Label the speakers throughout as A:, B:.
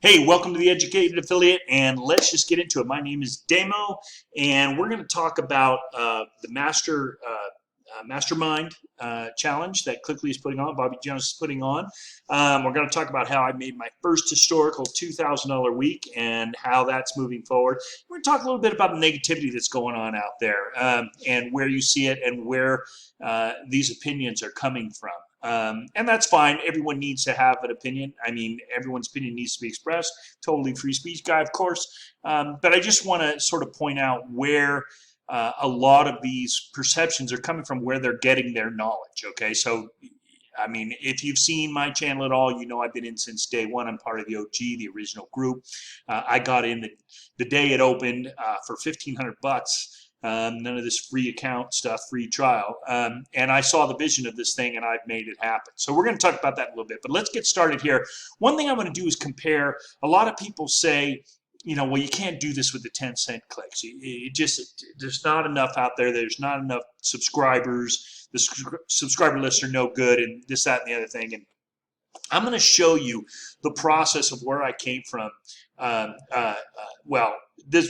A: Hey, welcome to the Educated Affiliate, and let's just get into it. My name is Damo, and we're going to talk about the Mastermind challenge that Clickly is putting on, Bobby Jones is putting on. We're going to talk about how I made my first historical $2,000 week and how that's moving forward. We're going to talk a little bit about the negativity that's going on out there and where you see it and where these opinions are coming from. And that's fine. Everyone needs to have an opinion. I mean, everyone's opinion needs to be expressed. Totally free speech guy, of course. But I just want to sort of point out where a lot of these perceptions are coming from, where they're getting their knowledge. Okay, so I mean, if you've seen my channel at all, you know I've been in since day one. I'm part of the OG, the original group. I got in the day it opened for $1,500. None of this free account stuff, free trial. And I saw the vision of this thing and I've made it happen. So we're going to talk about that a little bit, but let's get started here. One thing I want to do is compare. A lot of people say, you know, well, you can't do this with the 10-cent clicks. There's not enough out there. There's not enough subscribers. The subscriber lists are no good and this, that, and the other thing. And I'm going to show you the process of where I came from. We're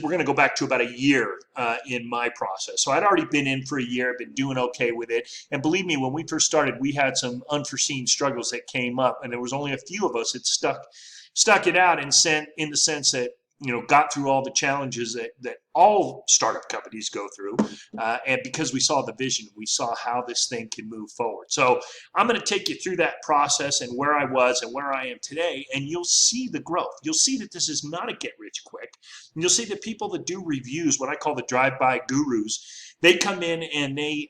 A: going to go back to about a year in my process. So I'd already been in for a year. I've been doing okay with it. And believe me, when we first started, we had some unforeseen struggles that came up, and there was only a few of us that stuck it out and sent in the sense that, you know, got through all the challenges that all startup companies go through. And because we saw the vision, we saw how this thing can move forward. So I'm going to take you through that process and where I was and where I am today. And you'll see the growth. You'll see that this is not a get rich quick. And you'll see that people that do reviews, what I call the drive-by gurus, they come in and they've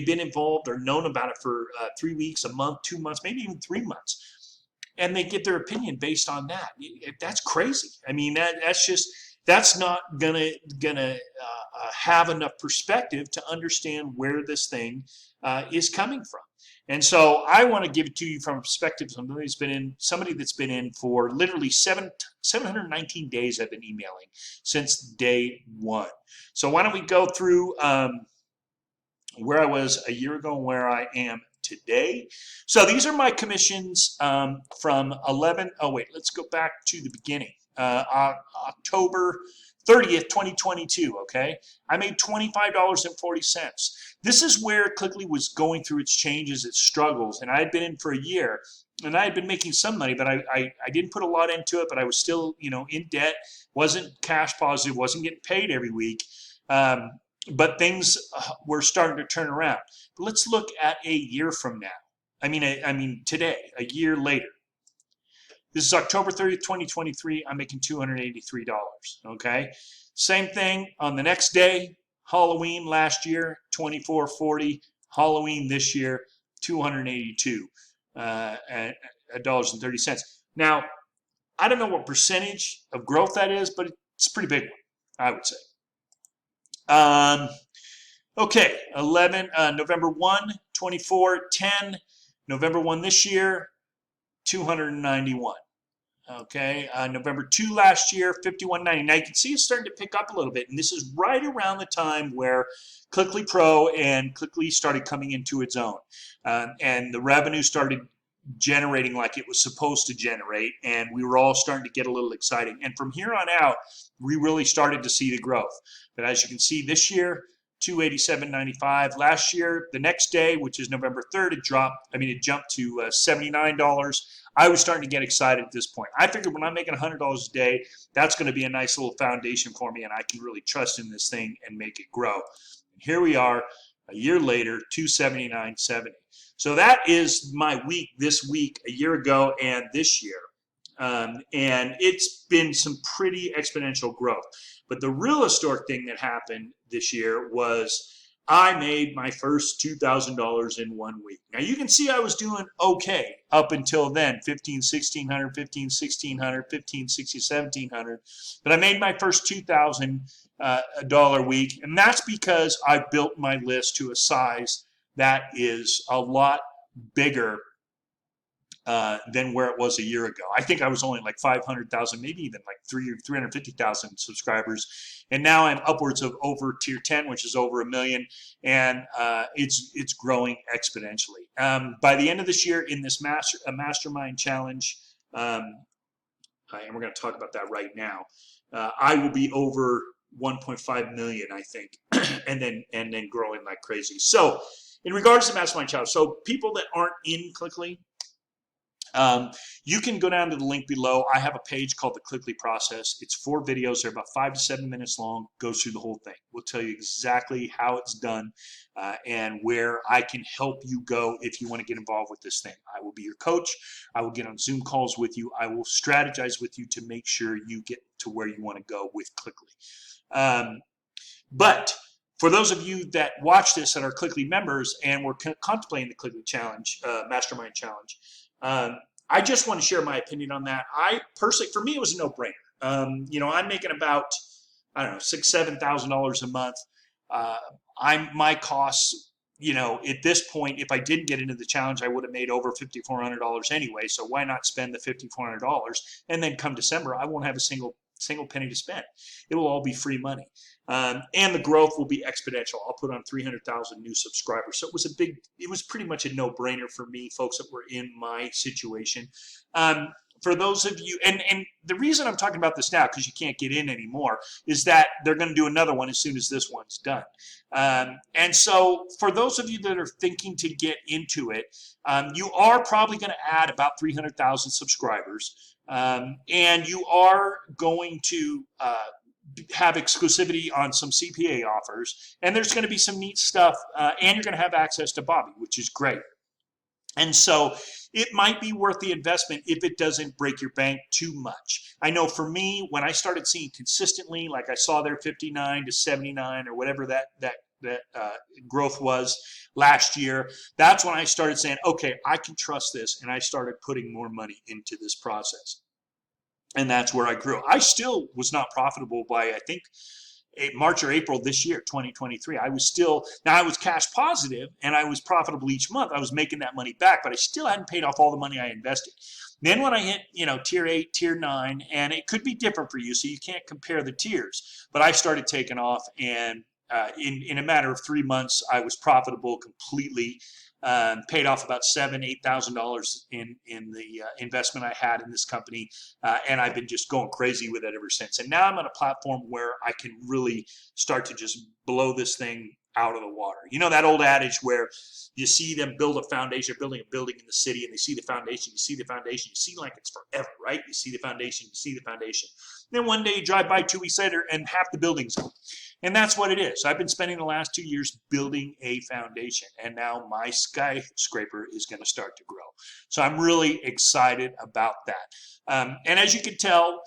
A: been involved or known about it for 3 weeks, a month, 2 months, maybe even 3 months. And they get their opinion based on that. That's crazy. I mean, that's not gonna have enough perspective to understand where this thing is coming from. And so I want to give it to you from a perspective of somebody that's been in for literally 719 days. I've been emailing since day one. So why don't we go through where I was a year ago and where I am today. So these are my commissions from 11. Oh wait, let's go back to the beginning. October 30th, 2022. Okay, I made $25.40. This is where Clickly was going through its changes, its struggles, and I had been in for a year, and I had been making some money, but I didn't put a lot into it. But I was still, you know, in debt, wasn't cash positive, wasn't getting paid every week. But things were starting to turn around. But let's look at a year from now. I mean today, a year later. This is October 30th, 2023. I'm making $283. Okay. Same thing on the next day. Halloween last year, $24.40. Halloween this year, $282 $2.30. Now, I don't know what percentage of growth that is, but it's a pretty big one, I would say. Okay, November 1, 24, 10, November 1 this year, 291. Okay, November 2 last year, 51.90. Now you can see it's starting to pick up a little bit, and this is right around the time where Clickly Pro and Clickly started coming into its own, and the revenue started generating like it was supposed to generate, and we were all starting to get a little exciting. And from here on out, we really started to see the growth. But as you can see, this year, $287.95. Last year, the next day, which is November 3rd, it jumped to $79. I was starting to get excited at this point. I figured when I'm making $100 a day, that's going to be a nice little foundation for me, and I can really trust in this thing and make it grow. And here we are, a year later, $279.70. So that is my week this week, a year ago, and this year. And it's been some pretty exponential growth. But the real historic thing that happened this year was I made my first $2,000 in 1 week. Now you can see I was doing okay up until then, 15, 1600, 15, 1600, 15, 16, 1700. But I made my first $2,000 week, and that's because I built my list to a size that is a lot bigger than where it was a year ago. I think I was only like 500,000, maybe even like 350,000 subscribers. And now I'm upwards of over tier 10, which is over 1 million. And it's growing exponentially. By the end of this year in this Mastermind challenge, and we're going to talk about that right now. I will be over 1.5 million, I think, and then growing like crazy. So, in regards to Mastermind Challenge, so people that aren't in Clickly, you can go down to the link below. I have a page called the Clickly Process. It's 4 videos. They're about 5 to 7 minutes long. Goes through the whole thing. We'll tell you exactly how it's done and where I can help you go if you want to get involved with this thing. I will be your coach. I will get on Zoom calls with you. I will strategize with you to make sure you get to where you want to go with Clickly. But for those of you that watch this that are Clickly members and we're contemplating the Clickly Challenge, Mastermind Challenge, I just want to share my opinion on that. I personally, for me, it was a no-brainer. You know, I'm making about, I don't know, $6,000, $7,000 a month. My costs, you know, at this point, if I didn't get into the challenge, I would have made over $5,400 anyway. So why not spend the $5,400 and then come December, I won't have a single penny to spend. It will all be free money. And the growth will be exponential. I'll put on 300,000 new subscribers. So it was pretty much a no-brainer for me, folks that were in my situation. For those of you, and the reason I'm talking about this now, because you can't get in anymore, is that they're going to do another one as soon as this one's done. And so for those of you that are thinking to get into it, you are probably going to add about 300,000 subscribers. And you are going to have exclusivity on some CPA offers, and there's going to be some neat stuff, and you're going to have access to Bobby, which is great. And so it might be worth the investment if it doesn't break your bank too much. I know for me, when I started seeing consistently, like I saw there 59 to 79 or whatever that growth was last year, that's when I started saying, okay, I can trust this, and I started putting more money into this process. And that's where I grew. I still was not profitable by, I think, March or April this year, 2023. I was cash positive and I was profitable each month. I was making that money back, but I still hadn't paid off all the money I invested. Then when I hit, you know, tier 8, tier 9, and it could be different for you, so you can't compare the tiers, but I started taking off, and in a matter of 3 months, I was profitable completely. Paid off about $8,000 in the investment I had in this company, and I've been just going crazy with it ever since. And now I'm on a platform where I can really start to just blow this thing out of the water. You know that old adage where you see them build a foundation, building a building in the city, and they see the foundation, you see the foundation, you see like it's forever, right? You see the foundation, you see the foundation. Then one day you drive by 2 weeks later and half the building's up. And that's what it is. I've been spending the last 2 years building a foundation, and now my skyscraper is going to start to grow. So I'm really excited about that. And as you can tell,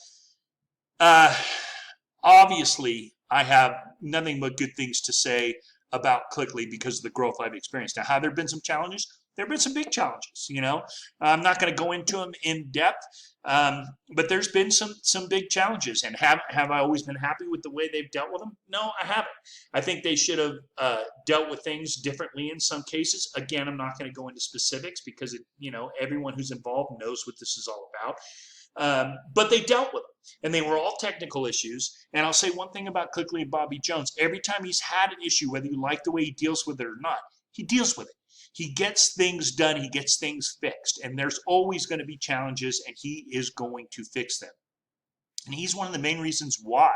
A: obviously I have nothing but good things to say about Clickly because of the growth I've experienced. Now, have there been some challenges? There have been some big challenges, you know. I'm not going to go into them in depth, but there's been some big challenges. And have I always been happy with the way they've dealt with them? No, I haven't. I think they should have dealt with things differently in some cases. Again, I'm not going to go into specifics because, you know, everyone who's involved knows what this is all about. But they dealt with them, and they were all technical issues. And I'll say one thing about Clickly and Bobby Jones. Every time he's had an issue, whether you like the way he deals with it or not, he deals with it. He gets things done. He gets things fixed. And there's always going to be challenges, and he is going to fix them. And he's one of the main reasons why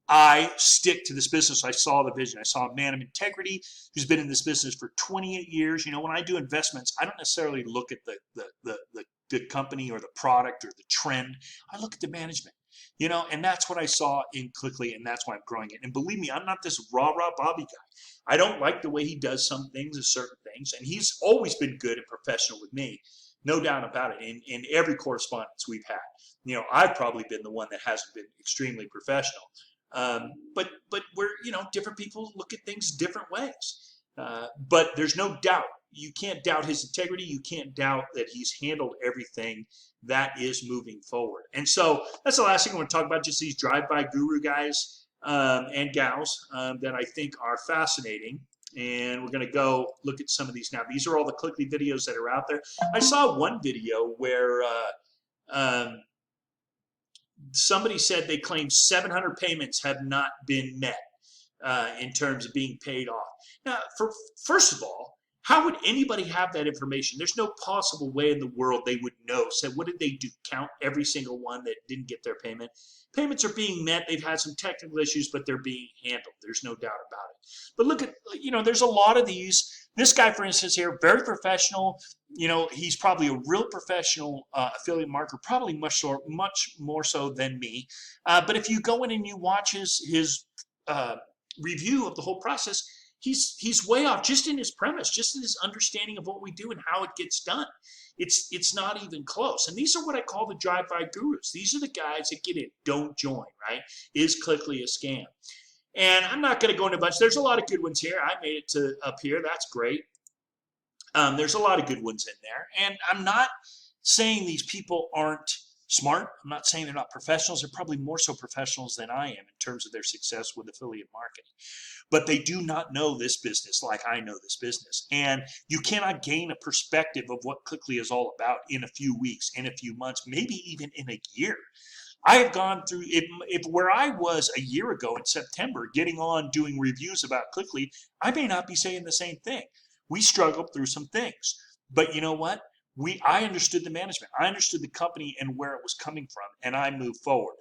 A: I stick to this business. I saw the vision. I saw a man of integrity who's been in this business for 28 years. You know, when I do investments, I don't necessarily look at the company or the product or the trend. I look at the management, you know, and that's what I saw in Clickly, and that's why I'm growing it. And believe me, I'm not this rah-rah Bobby guy. I don't like the way he does some things and certain things, and he's always been good and professional with me, no doubt about it, in every correspondence we've had. You know, I've probably been the one that hasn't been extremely professional. But we're, you know, different people look at things different ways. But there's no doubt. You can't doubt his integrity. You can't doubt that he's handled everything that is moving forward. And so that's the last thing I want to talk about, just these drive-by guru guys and gals that I think are fascinating. And we're going to go look at some of these now. These are all the Clickly videos that are out there. I saw one video where somebody said they claimed 700 payments have not been met in terms of being paid off. Now, first of all, How would anybody have that information? There's no possible way in the world they would know. So what did they do? Count every single one that didn't get their payment? Payments are being met. They've had some technical issues, but they're being handled. There's no doubt about it. But look at, there's a lot of these. This guy, for instance, here, very professional. He's probably a real professional affiliate marketer, probably much more so than me. But if you go in and you watch his review of the whole process, he's way off just in his premise, just in his understanding of what we do and how it gets done. It's not even close. And these are what I call the drive-by gurus. These are the guys that get in, don't join, right? Is Clickly a scam? And I'm not going to go into a bunch. There's a lot of good ones here. I made it to up here. That's great. There's a lot of good ones in there. And I'm not saying these people aren't smart. I'm not saying they're not professionals. They're probably more so professionals than I am in terms of their success with affiliate marketing. But they do not know this business like I know this business. And you cannot gain a perspective of what Clickly is all about in a few weeks, in a few months, maybe even in a year. I have gone through, if where I was a year ago in September, getting on doing reviews about Clickly, I may not be saying the same thing. We struggled through some things. But you know what? I understood the management. I understood the company and where it was coming from, and I moved forward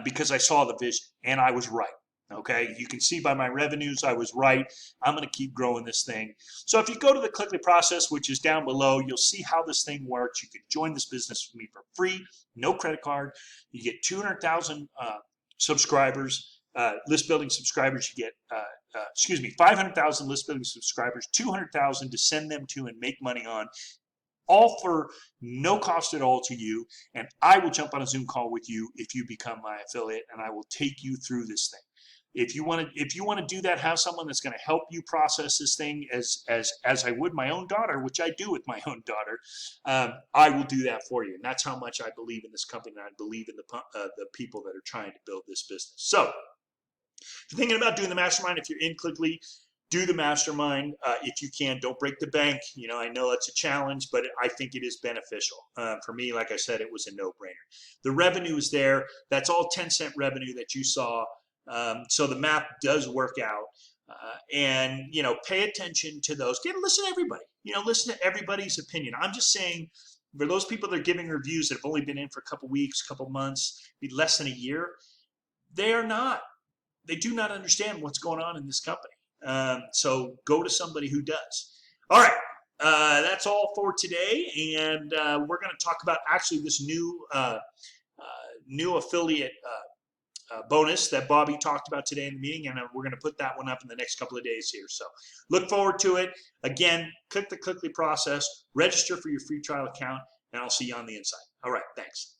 A: because I saw the vision, and I was right. Okay, you can see by my revenues, I was right. I'm going to keep growing this thing. So if you go to the Clickly process, which is down below, you'll see how this thing works. You can join this business with me for free, no credit card. You get 200,000 subscribers, list building subscribers. You get, 500,000 list building subscribers, 200,000 to send them to and make money on. All for no cost at all to you, and I will jump on a Zoom call with you if you become my affiliate, and I will take you through this thing. If you want to do that, have someone that's going to help you process this thing as I would my own daughter, which I do with my own daughter. I will do that for you, and that's how much I believe in this company, and I believe in the people that are trying to build this business. So, if you're thinking about doing the mastermind, if you're in Clickly, do the mastermind if you can. Don't break the bank. I know it's a challenge, but I think it is beneficial. For me, like I said, it was a no-brainer. The revenue is there. That's all 10-cent revenue that you saw. So the math does work out. And, pay attention to those. Listen to everybody. Listen to everybody's opinion. I'm just saying, for those people that are giving reviews that have only been in for a couple weeks, couple months, maybe less than a year, they do not understand what's going on in this company. So go to somebody who does. All right. That's all for today. And we're going to talk about actually this new affiliate bonus that Bobby talked about today in the meeting, and we're going to put that one up in the next couple of days here. So look forward to it. Again, click the Clickly process, register for your free trial account, and I'll see you on the inside. All right, thanks.